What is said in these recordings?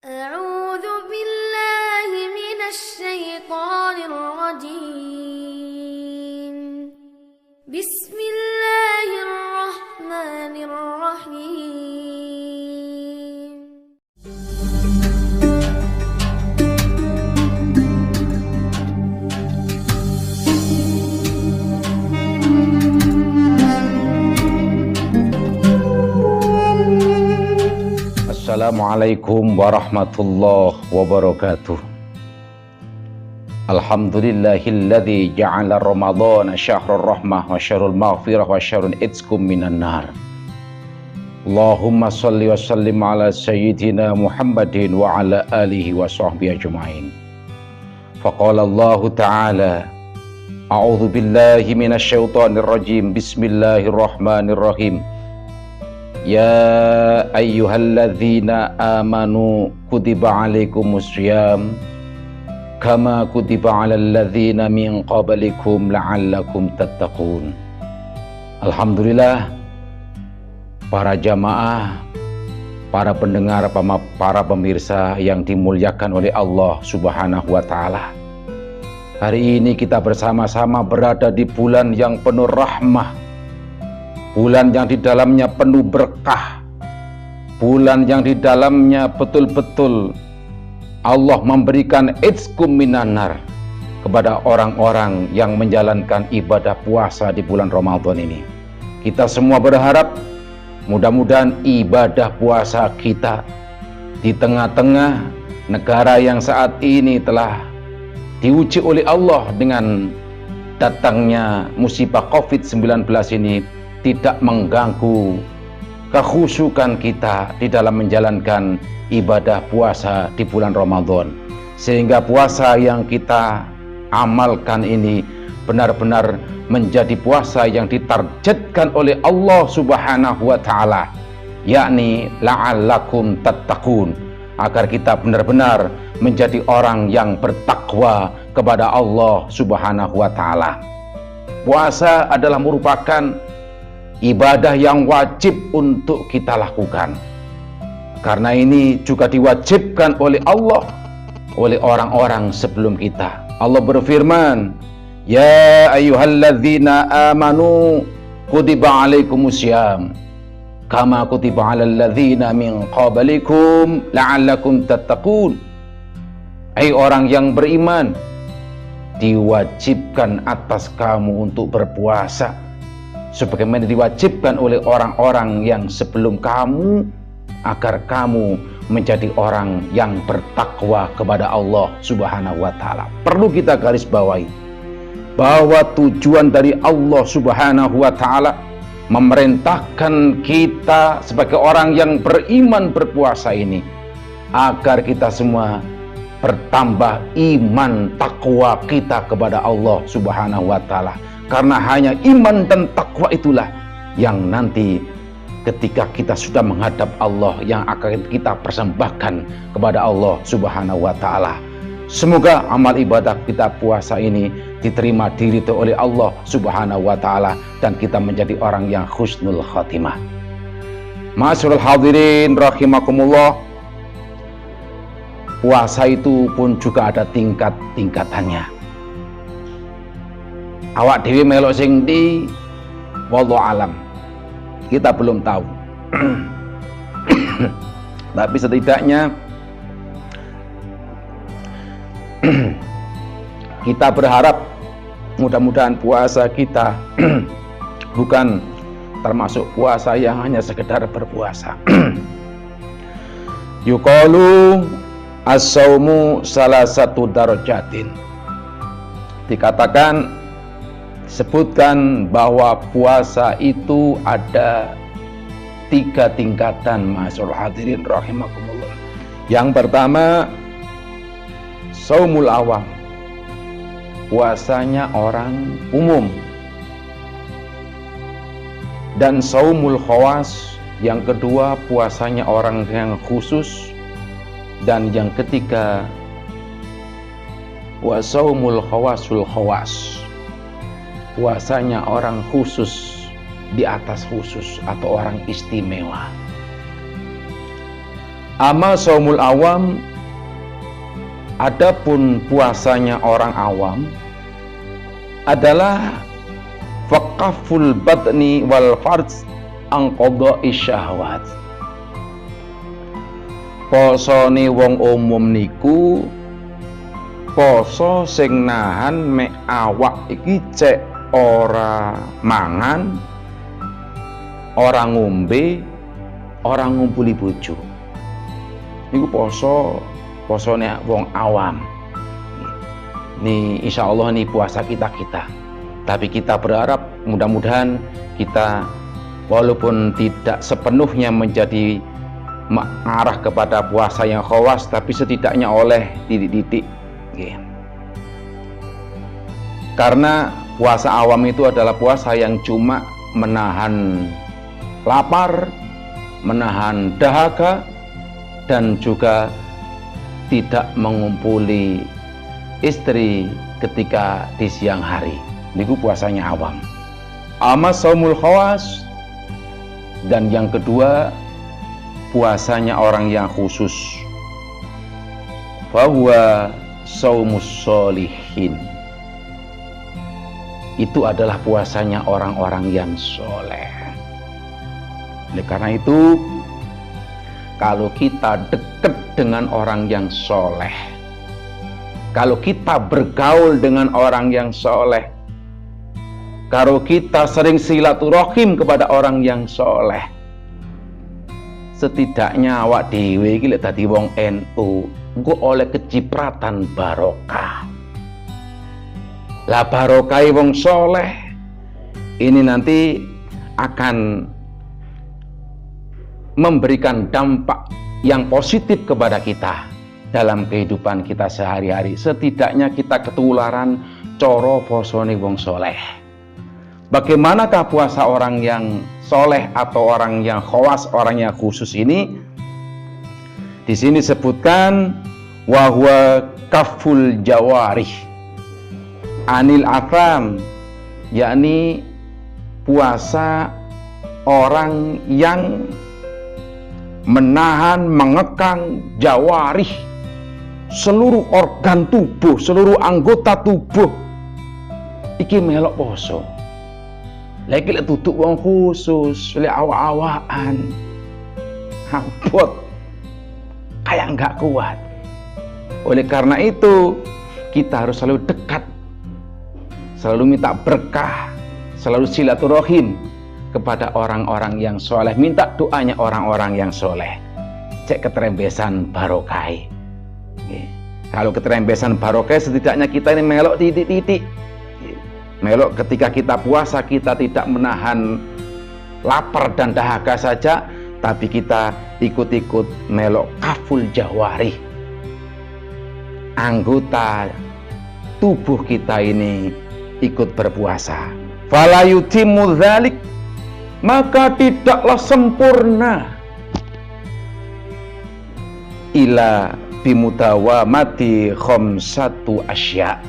أعوذ بالله من الشيطان الرجيم بسم الله الرحمن الرحيم Assalamualaikum warahmatullahi wabarakatuh. Alhamdulillahilladzi ja'ala Ramadhana syahrul rahmah wa syahrul maghfirah wa syahrul itskum minan nar. Allahumma shalli wa sallim ala sayyidina Muhammadin wa ala alihi wa sahbihi ajma'in. Faqala Allah ta'ala a'udzu billahi minasy syaithanir rajim. Bismillahirrahmanirrahim. Ya ayyuhalladzina amanu kutiba alaikumus syiyam kama kutiba alal ladzina min qablikum la'allakum tattaqun. Alhamdulillah, para jamaah, para pendengar, para pemirsa yang dimuliakan oleh Allah Subhanahu wa taala. Hari ini kita bersama-sama berada di bulan yang penuh rahmah, bulan yang di dalamnya penuh berkah, bulan yang di dalamnya betul-betul Allah memberikan itskum minan nar kepada orang-orang yang menjalankan ibadah puasa di bulan Ramadan ini. Kita semua berharap mudah-mudahan ibadah puasa kita di tengah-tengah negara yang saat ini telah diuji oleh Allah dengan datangnya musibah COVID-19 ini tidak mengganggu kekhusyukan kita di dalam menjalankan ibadah puasa di bulan Ramadan, sehingga puasa yang kita amalkan ini benar-benar menjadi puasa yang ditargetkan oleh Allah Subhanahu wa taala, yakni la'allakum tattaqun, agar kita benar-benar menjadi orang yang bertakwa kepada Allah Subhanahu wa taala. Puasa adalah merupakan ibadah yang wajib untuk kita lakukan. Karena ini juga diwajibkan oleh Allah, oleh orang-orang sebelum kita. Allah berfirman, Ya ayyuhalladzina amanu kutiba alaikumussyiyam kama kutiba alal ladzina min qablikum la'allakum tattaqun. Hai orang yang beriman, diwajibkan atas kamu untuk berpuasa sebagaimana diwajibkan oleh orang-orang yang sebelum kamu, agar kamu menjadi orang yang bertakwa kepada Allah Subhanahu wa taala. Perlu kita garis bawahi bahwa tujuan dari Allah Subhanahu wa taala memerintahkan kita sebagai orang yang beriman berpuasa ini agar kita semua bertambah iman takwa kita kepada Allah Subhanahu wa taala. Karena hanya iman dan takwa itulah yang nanti ketika kita sudah menghadap Allah yang akan kita persembahkan kepada Allah Subhanahu wa taala. Semoga amal ibadah kita puasa ini diterima diridhoi oleh Allah Subhanahu wa taala dan kita menjadi orang yang husnul khatimah. Ma'asyiral hadirin rahimakumullah. Puasa itu pun juga ada tingkat-tingkatannya. Awak dewi melok sing di wallahu alam, kita belum tahu. Tapi setidaknya kita berharap mudah-mudahan puasa kita bukan termasuk puasa yang hanya sekedar berpuasa. Yuqalu as-saumu salah satu darajatin. Dikatakan, sebutkan bahwa puasa itu ada 3 tingkatan, ma'asyiral hadirin rahimakumullah. Yang pertama, saumul awam, puasanya orang umum. Dan saumul khawas, yang kedua puasanya orang yang khusus. Dan yang ketiga, wa saumul khawasul khawas, puasanya orang khusus di atas khusus atau orang istimewa. Amma shaumul awam, adapun puasanya orang awam adalah waqaful batni wal farj an qada'i syahwat. Posone wong umum niku poso sing nahan mek awak iki cek ora mangan, ora ngombe, ora ngumpuli bojo. Niku posone wong awam. Ini insya Allah ini puasa kita. Tapi kita berharap mudah-mudahan kita walaupun tidak sepenuhnya menjadi mengarah kepada puasa yang khawas, tapi setidaknya oleh titik-titik. Karena puasa awam itu adalah puasa yang cuma menahan lapar, menahan dahaga, dan juga tidak mengumpuli istri ketika di siang hari. Niku puasanya awam. Amma shaumul khawas, dan yang kedua puasanya orang yang khusus. Fahuwa shaumus sholihin. Itu adalah puasanya orang-orang yang soleh. Oleh karena itu, kalau kita dekat dengan orang yang soleh, kalau kita bergaul dengan orang yang soleh, kalau kita sering silaturahim kepada orang yang soleh, setidaknya awak dhewe iki lek dadi wong NU engko oleh kecipratan barokah. Lah barokah wong soleh ini nanti akan memberikan dampak yang positif kepada kita dalam kehidupan kita sehari-hari. Setidaknya kita ketularan coro posone wong soleh. Bagaimanakah puasa orang yang soleh atau orang yang khawas, orang yang khusus ini? Di sini disebutkan wahwa kaful jawarih anil afam, yakni puasa orang yang menahan, mengekang jawarih, seluruh organ tubuh, seluruh anggota tubuh iki melok poso. Lagi lek tutuk wong khusus, lek awak-awakan abot kayak enggak kuat. Oleh karena itu kita harus selalu dekat, selalu minta berkah, selalu silaturahim kepada orang-orang yang soleh, minta doanya orang-orang yang soleh. Cek keterembesan barokai. Kalau keterembesan barokai, setidaknya kita ini melok titik-titik. Melok ketika kita puasa, kita tidak menahan lapar dan dahaga saja, tapi kita ikut-ikut melok kaful jawarih. Anggota tubuh kita ini ikut berpuasa. Fala yutimmu dzalik, maka tidaklah sempurna ila bimudawamati khamsatu asya.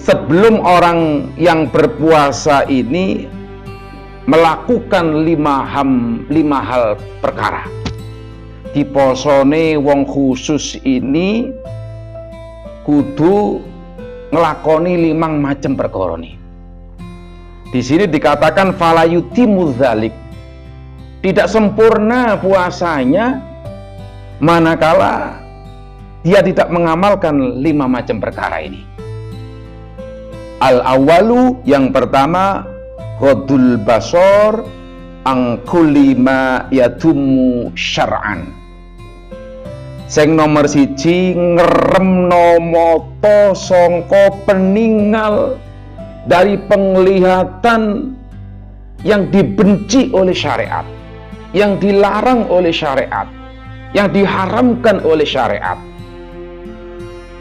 Sebelum orang yang berpuasa ini melakukan lima hal perkara. Di posone wong khusus ini kudu ngelakoni 5 macam perkara nih. Di sini dikatakan fala yutimmu dzalik, tidak sempurna puasanya manakala dia tidak mengamalkan 5 macam perkara ini. Al-awalu, yang pertama, ghadul basor an kulli ma yatummu syar'an. Sing nomor 1, ngeremno mata sangka peningal dari penglihatan yang dibenci oleh syariat, yang dilarang oleh syariat, yang diharamkan oleh syariat.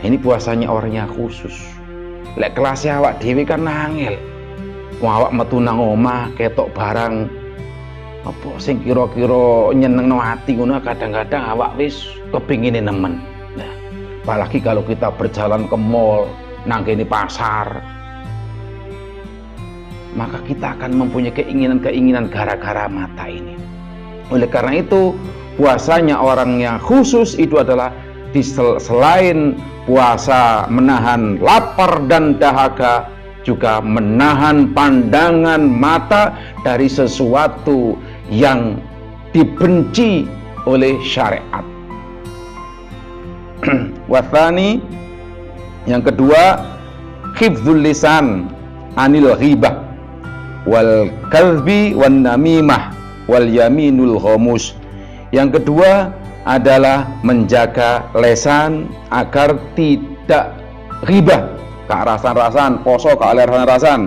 Ini puasanya orangnya khusus. Lek kelasnya awak dewi kan nangil. Wong awak metu nang omah ketok barang apa sing kira-kira nyenengno ati ngono, kadang-kadang awak wis kepingine nemen. Nah, apalagi kalau kita berjalan ke mall, nang kene pasar, maka kita akan mempunyai keinginan-keinginan gara-gara mata ini. Oleh karena itu, puasanya orang yang khusus itu adalah selain puasa menahan lapar dan dahaga, juga menahan pandangan mata dari sesuatu yang dibenci oleh syariat. Wathani, yang kedua, hifdzul lisan anil ghibah wal kalbi wan namimah wal yaminul ghamus. Yang kedua adalah menjaga lesan agar tidak ghibah, gak rasan-rasan, poso gak oleh rasan-rasan,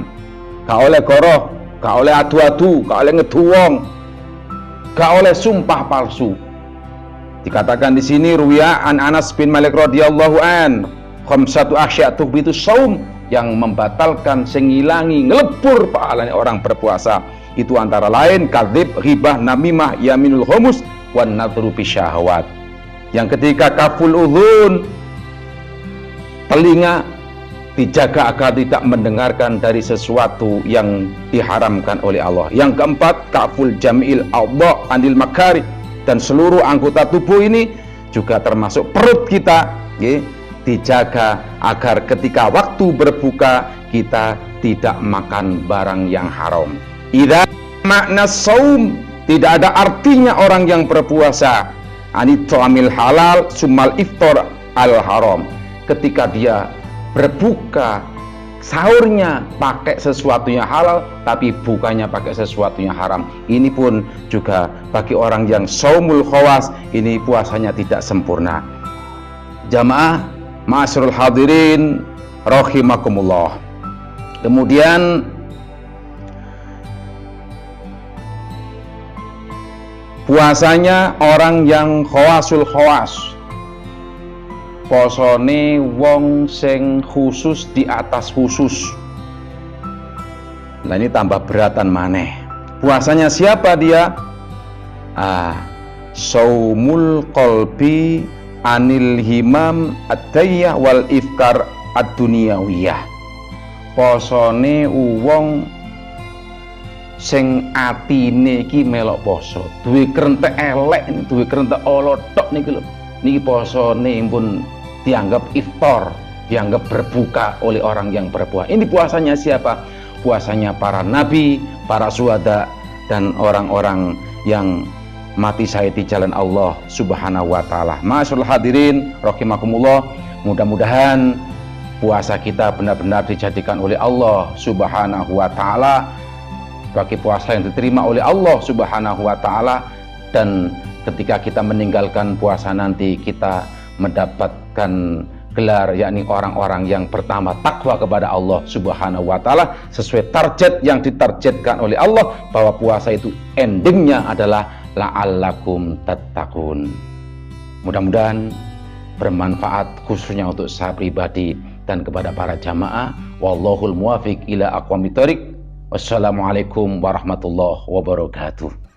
gak oleh goroh, gak oleh adu-adu, gak oleh ngeduwong, gak oleh sumpah palsu. Dikatakan di sini, ruwiya an Anas bin Malik radhiyallahu an, khamsatu asya tuhbitu shaum, yang membatalkan, sengilangi, ngelebur pahalanya orang berpuasa. Itu antara lain kadzib, ghibah, namimah, yaminul ghamus, wan nadhru bisyahawat. Yang ketiga, kaful udhun, telinga dijaga agar tidak mendengarkan dari sesuatu yang diharamkan oleh Allah. Yang keempat, kaful jamil a'dha anil makari, dan seluruh anggota tubuh ini juga termasuk perut kita, dijaga agar ketika waktu berbuka kita tidak makan barang yang haram. Idza makna saum, tidak ada artinya orang yang berpuasa anit ta'amil halal summal iftar al haram, ketika dia berbuka sahurnya pakai sesuatu yang halal tapi bukanya pakai sesuatu yang haram. Ini pun juga bagi orang yang saumul khawas, ini puasanya tidak sempurna. Jamaah ma'asyiral hadirin rahimakumullah. Kemudian puasanya orang yang khawasul khawas, posone wong sing khusus di atas khusus. Nah, ini tambah beratan maneh. Puasanya siapa dia? Saumul qalbi anil himam ad-dayyah wal ifkar ad-dunyawiyah. Posone wong sing atine iki melok poso, duwe krentek elek, duwe krentek olotok niki lho. Niki posone pun dianggap iftar, dianggap berbuka oleh orang yang berpuasa. Ini puasanya siapa? Puasanya para nabi, para syuhada, dan orang-orang yang mati syahid di jalan Allah Subhanahu wa taala. Ma'asyiral hadirin rahimakumullah, mudah-mudahan puasa kita benar-benar dijadikan oleh Allah Subhanahu wa taala sebagai puasa yang diterima oleh Allah Subhanahu wa taala, dan ketika kita meninggalkan puasa nanti kita mendapatkan gelar, yakni orang-orang yang pertama takwa kepada Allah Subhanahu wa taala, sesuai target yang ditargetkan oleh Allah, bahwa puasa itu endingnya adalah la'allakum tattaqun. Mudah-mudahan bermanfaat khususnya untuk saya pribadi dan kepada para jamaah. Wallahul muwafiq ila aqwamit thoriq. Wassalamualaikum warahmatullahi wabarakatuh.